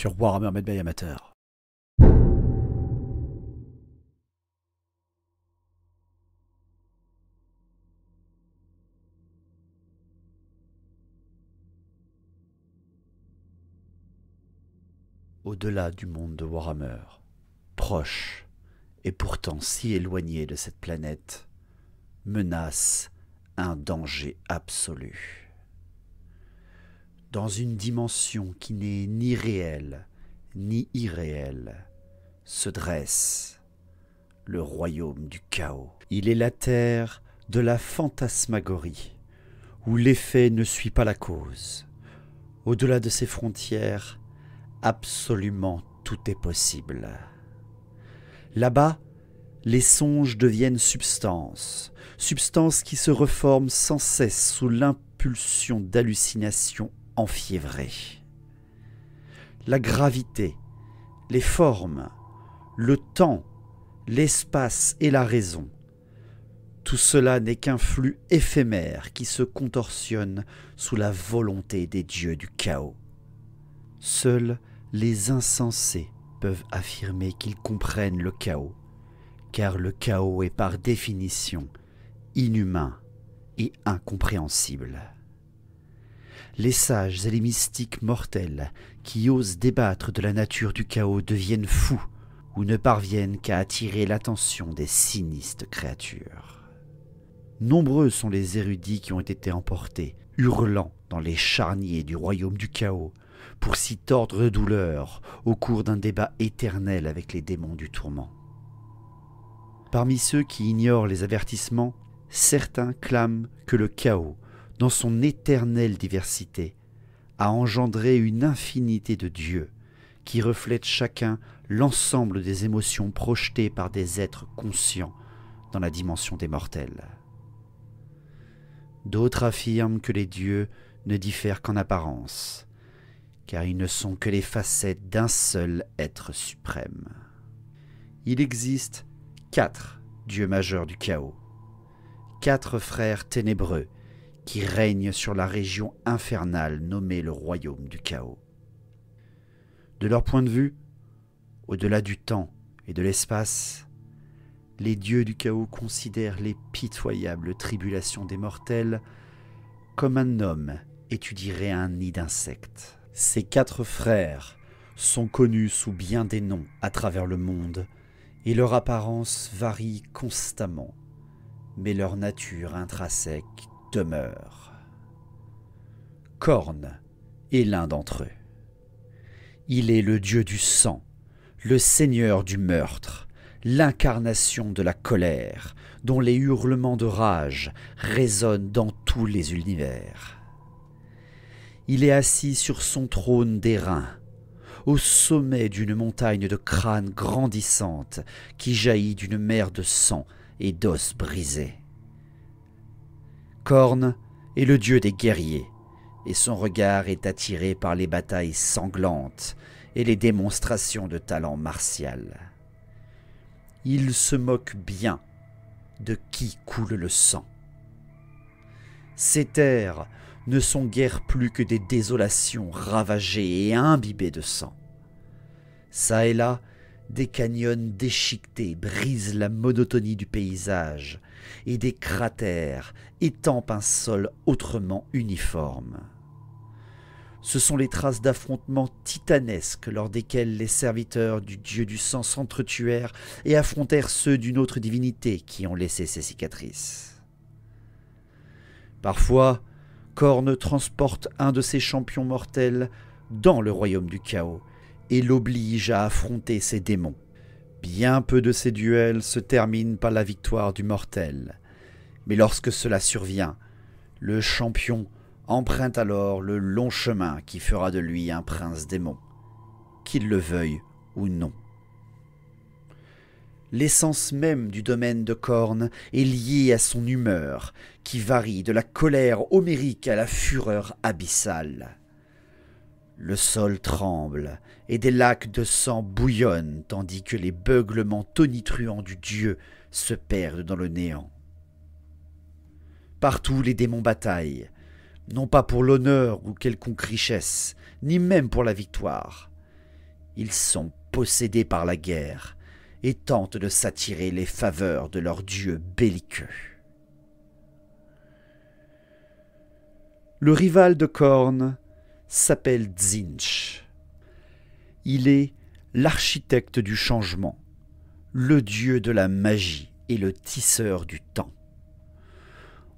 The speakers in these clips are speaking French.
sur Warhammer Made by Amateur. Au-delà du monde de Warhammer, proche et pourtant si éloigné de cette planète, menace un danger absolu. Dans une dimension qui n'est ni réelle ni irréelle, se dresse le royaume du chaos. Il est la terre de la fantasmagorie, où l'effet ne suit pas la cause. Au-delà de ses frontières, absolument tout est possible. Là-bas, les songes deviennent substances, substances qui se reforment sans cesse sous l'impulsion d'hallucinations enfiévrées. La gravité, les formes, le temps, l'espace et la raison, tout cela n'est qu'un flux éphémère qui se contorsionne sous la volonté des dieux du chaos. Seuls les insensés peuvent affirmer qu'ils comprennent le chaos, car le chaos est par définition inhumain et incompréhensible. Les sages et les mystiques mortels qui osent débattre de la nature du chaos deviennent fous ou ne parviennent qu'à attirer l'attention des sinistres créatures. Nombreux sont les érudits qui ont été emportés, hurlant dans les charniers du royaume du chaos, pour s'y tordre de douleur au cours d'un débat éternel avec les démons du tourment. Parmi ceux qui ignorent les avertissements, certains clament que le chaos, dans son éternelle diversité, a engendré une infinité de dieux qui reflètent chacun l'ensemble des émotions projetées par des êtres conscients dans la dimension des mortels. D'autres affirment que les dieux ne diffèrent qu'en apparence, car ils ne sont que les facettes d'un seul être suprême. Il existe 4 dieux majeurs du chaos, 4 frères ténébreux qui règnent sur la région infernale nommée le royaume du chaos. De leur point de vue, au-delà du temps et de l'espace, les dieux du chaos considèrent les pitoyables tribulations des mortels comme un homme étudierait un nid d'insectes. Ces 4 frères sont connus sous bien des noms à travers le monde, et leur apparence varie constamment, mais leur nature intrinsèque demeure. Khorne est l'un d'entre eux. Il est le dieu du sang, le seigneur du meurtre, l'incarnation de la colère, dont les hurlements de rage résonnent dans tous les univers. Il est assis sur son trône d'airain, au sommet d'une montagne de crâne grandissante qui jaillit d'une mer de sang et d'os brisés. Khorne est le dieu des guerriers, et son regard est attiré par les batailles sanglantes et les démonstrations de talent martial. Il se moque bien de qui coule le sang. Ces terres ne sont guère plus que des désolations ravagées et imbibées de sang. Ça et là, des canyons déchiquetés brisent la monotonie du paysage et des cratères étampent un sol autrement uniforme. Ce sont les traces d'affrontements titanesques lors desquels les serviteurs du dieu du sang s'entretuèrent et affrontèrent ceux d'une autre divinité qui ont laissé ces cicatrices. Parfois, Khorne transporte un de ses champions mortels dans le royaume du chaos et l'oblige à affronter ses démons. Bien peu de ces duels se terminent par la victoire du mortel, mais lorsque cela survient, le champion emprunte alors le long chemin qui fera de lui un prince démon, qu'il le veuille ou non. L'essence même du domaine de Khorne est liée à son humeur, qui varie de la colère homérique à la fureur abyssale. Le sol tremble et des lacs de sang bouillonnent tandis que les beuglements tonitruants du dieu se perdent dans le néant. Partout les démons bataillent, non pas pour l'honneur ou quelconque richesse, ni même pour la victoire. Ils sont possédés par la guerre et tentent de s'attirer les faveurs de leur dieu belliqueux. Le rival de Khorne s'appelle Tzeentch. Il est l'architecte du changement, le dieu de la magie et le tisseur du temps.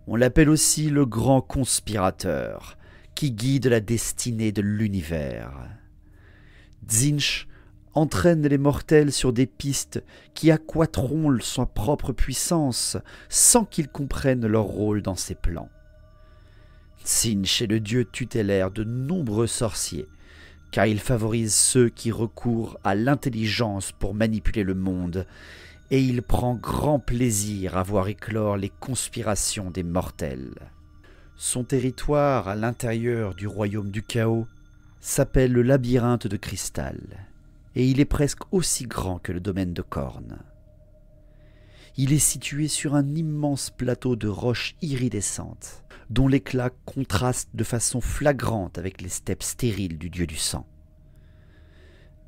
On l'appelle aussi le grand conspirateur qui guide la destinée de l'univers. Tzeentch entraîne les mortels sur des pistes qui accroîtront sa propre puissance sans qu'ils comprennent leur rôle dans ses plans. Tzeentch est le dieu tutélaire de nombreux sorciers, car il favorise ceux qui recourent à l'intelligence pour manipuler le monde, et il prend grand plaisir à voir éclore les conspirations des mortels. Son territoire à l'intérieur du royaume du chaos s'appelle le labyrinthe de cristal, et il est presque aussi grand que le domaine de Khorne. Il est situé sur un immense plateau de roches iridescentes, dont l'éclat contraste de façon flagrante avec les steppes stériles du dieu du sang.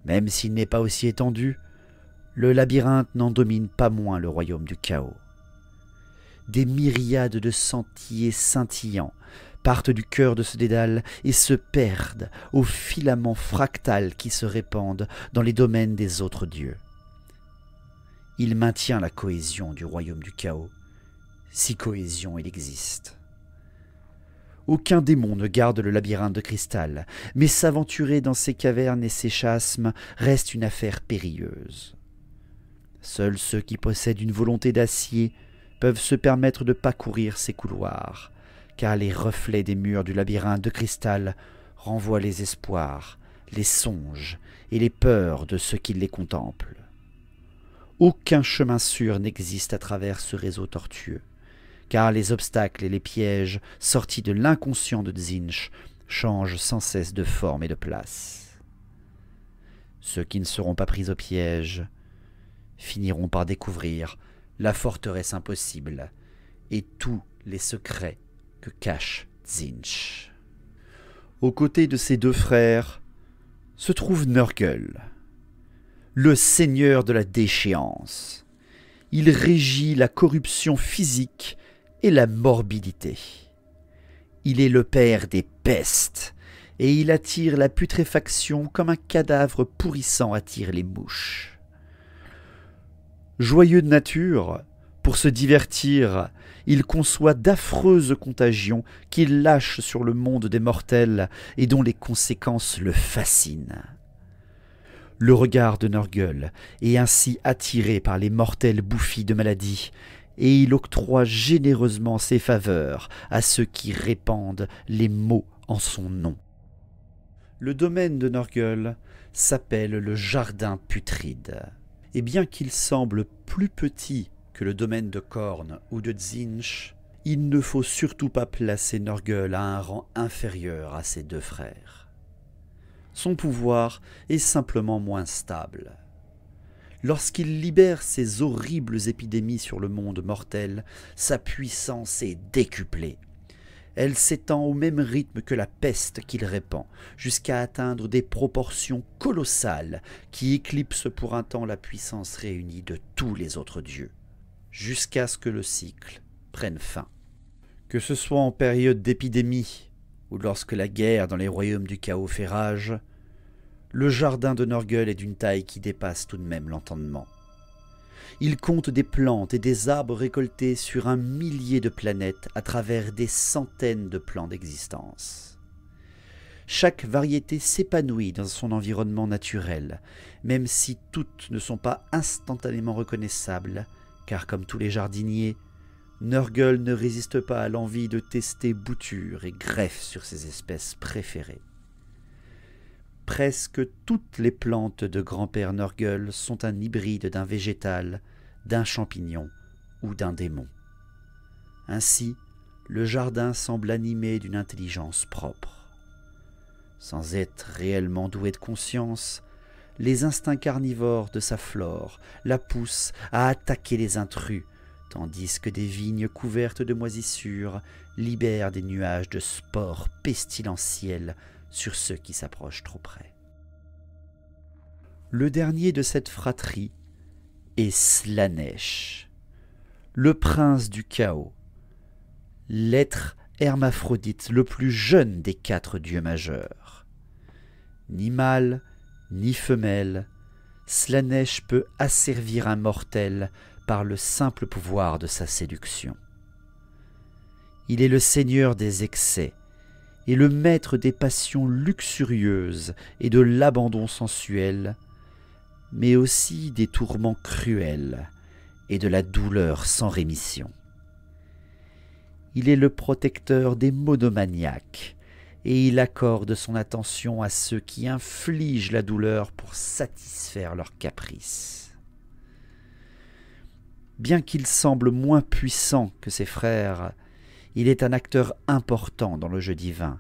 Même s'il n'est pas aussi étendu, le labyrinthe n'en domine pas moins le royaume du chaos. Des myriades de sentiers scintillants partent du cœur de ce dédale et se perdent aux filaments fractals qui se répandent dans les domaines des autres dieux. Il maintient la cohésion du royaume du chaos, si cohésion il existe. Aucun démon ne garde le labyrinthe de cristal, mais s'aventurer dans ces cavernes et ces chasmes reste une affaire périlleuse. Seuls ceux qui possèdent une volonté d'acier peuvent se permettre de parcourir ces couloirs, car les reflets des murs du labyrinthe de cristal renvoient les espoirs, les songes et les peurs de ceux qui les contemplent. Aucun chemin sûr n'existe à travers ce réseau tortueux, car les obstacles et les pièges sortis de l'inconscient de Tzeentch changent sans cesse de forme et de place. Ceux qui ne seront pas pris au piège finiront par découvrir la forteresse impossible et tous les secrets que cache Tzeentch. Aux côtés de ses deux frères se trouve Nurgle, le seigneur de la déchéance. Il régit la corruption physique et la morbidité. Il est le père des pestes, et il attire la putréfaction comme un cadavre pourrissant attire les mouches. Joyeux de nature, pour se divertir, il conçoit d'affreuses contagions qu'il lâche sur le monde des mortels et dont les conséquences le fascinent. Le regard de Nurgle est ainsi attiré par les mortels bouffis de maladie, et il octroie généreusement ses faveurs à ceux qui répandent les maux en son nom. Le domaine de Nurgle s'appelle le Jardin Putride, et bien qu'il semble plus petit que le domaine de Khorne ou de Tzeentch, il ne faut surtout pas placer Nurgle à un rang inférieur à ses deux frères. Son pouvoir est simplement moins stable. Lorsqu'il libère ces horribles épidémies sur le monde mortel, sa puissance est décuplée. Elle s'étend au même rythme que la peste qu'il répand, jusqu'à atteindre des proportions colossales qui éclipsent pour un temps la puissance réunie de tous les autres dieux, jusqu'à ce que le cycle prenne fin. Que ce soit en période d'épidémie ou lorsque la guerre dans les royaumes du chaos fait rage, le jardin de Nurgle est d'une taille qui dépasse tout de même l'entendement. Il compte des plantes et des arbres récoltés sur 1 millier de planètes à travers des centaines de plans d'existence. Chaque variété s'épanouit dans son environnement naturel, même si toutes ne sont pas instantanément reconnaissables, car comme tous les jardiniers, Nurgle ne résiste pas à l'envie de tester boutures et greffes sur ses espèces préférées. Presque toutes les plantes de grand-père Nurgle sont un hybride d'un végétal, d'un champignon ou d'un démon. Ainsi, le jardin semble animé d'une intelligence propre. Sans être réellement doué de conscience, les instincts carnivores de sa flore la poussent à attaquer les intrus, tandis que des vignes couvertes de moisissures libèrent des nuages de spores pestilentiels sur ceux qui s'approchent trop près. Le dernier de cette fratrie est Slaanesh, le prince du chaos, l'être hermaphrodite le plus jeune des 4 dieux majeurs. Ni mâle, ni femelle, Slaanesh peut asservir un mortel par le simple pouvoir de sa séduction. Il est le seigneur des excès et le maître des passions luxurieuses et de l'abandon sensuel, mais aussi des tourments cruels et de la douleur sans rémission. Il est le protecteur des monomaniaques et il accorde son attention à ceux qui infligent la douleur pour satisfaire leurs caprices. Bien qu'il semble moins puissant que ses frères, il est un acteur important dans le jeu divin,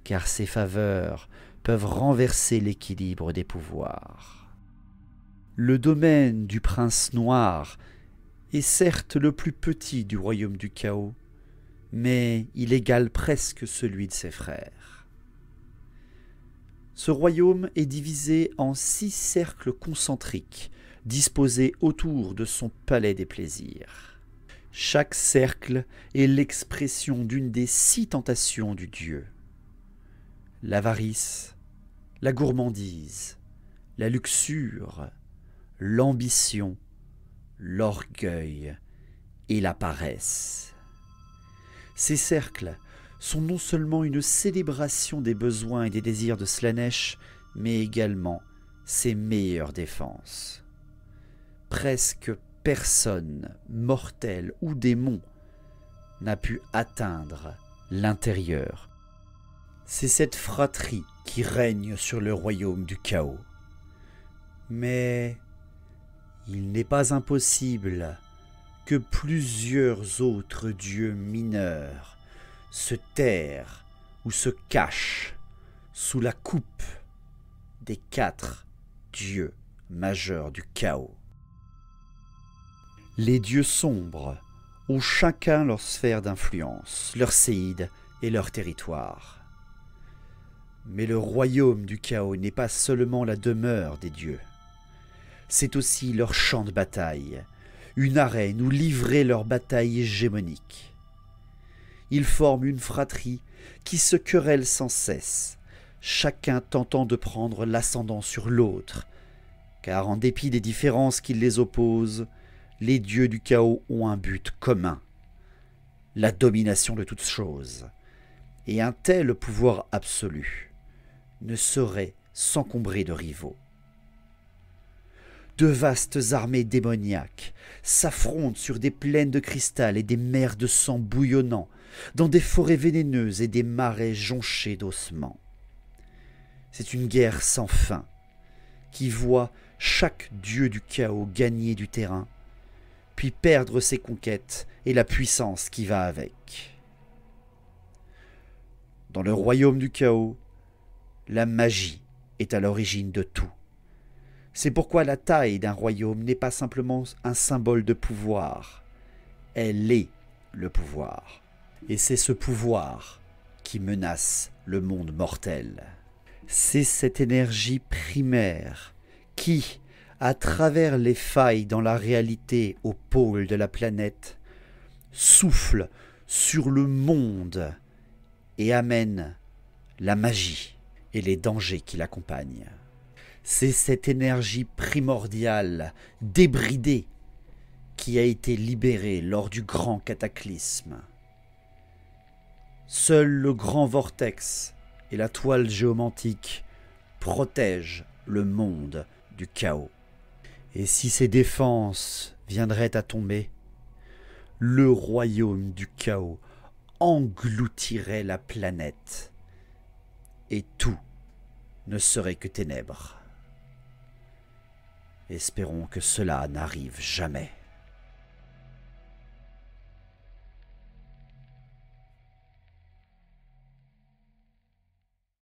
car ses faveurs peuvent renverser l'équilibre des pouvoirs. Le domaine du prince noir est certes le plus petit du royaume du chaos, mais il égale presque celui de ses frères. Ce royaume est divisé en 6 cercles concentriques, disposés autour de son palais des plaisirs. Chaque cercle est l'expression d'une des 6 tentations du dieu. L'avarice, la gourmandise, la luxure, l'ambition, l'orgueil et la paresse. Ces cercles sont non seulement une célébration des besoins et des désirs de Slaanesh, mais également ses meilleures défenses. Presque personne, mortel ou démon, n'a pu atteindre l'intérieur. C'est cette fratrie qui règne sur le royaume du chaos. Mais il n'est pas impossible que plusieurs autres dieux mineurs se terrent ou se cachent sous la coupe des 4 dieux majeurs du chaos. Les dieux sombres ont chacun leur sphère d'influence, leur séide et leur territoire. Mais le royaume du chaos n'est pas seulement la demeure des dieux. C'est aussi leur champ de bataille, une arène où livrer leur bataille hégémonique. Ils forment une fratrie qui se querelle sans cesse, chacun tentant de prendre l'ascendant sur l'autre, car en dépit des différences qui les opposent, les dieux du chaos ont un but commun, la domination de toutes choses, et un tel pouvoir absolu ne saurait s'encombrer de rivaux. De vastes armées démoniaques s'affrontent sur des plaines de cristal et des mers de sang bouillonnant, dans des forêts vénéneuses et des marais jonchés d'ossements. C'est une guerre sans fin, qui voit chaque dieu du chaos gagner du terrain, puis perdre ses conquêtes et la puissance qui va avec. Dans le royaume du chaos, la magie est à l'origine de tout. C'est pourquoi la taille d'un royaume n'est pas simplement un symbole de pouvoir, elle est le pouvoir. Et c'est ce pouvoir qui menace le monde mortel. C'est cette énergie primaire qui, à travers les failles dans la réalité au pôle de la planète, souffle sur le monde et amène la magie et les dangers qui l'accompagnent. C'est cette énergie primordiale, débridée, qui a été libérée lors du grand cataclysme. Seul le grand vortex et la toile géomantique protègent le monde du chaos. Et si ces défenses viendraient à tomber, le royaume du chaos engloutirait la planète et tout ne serait que ténèbres. Espérons que cela n'arrive jamais.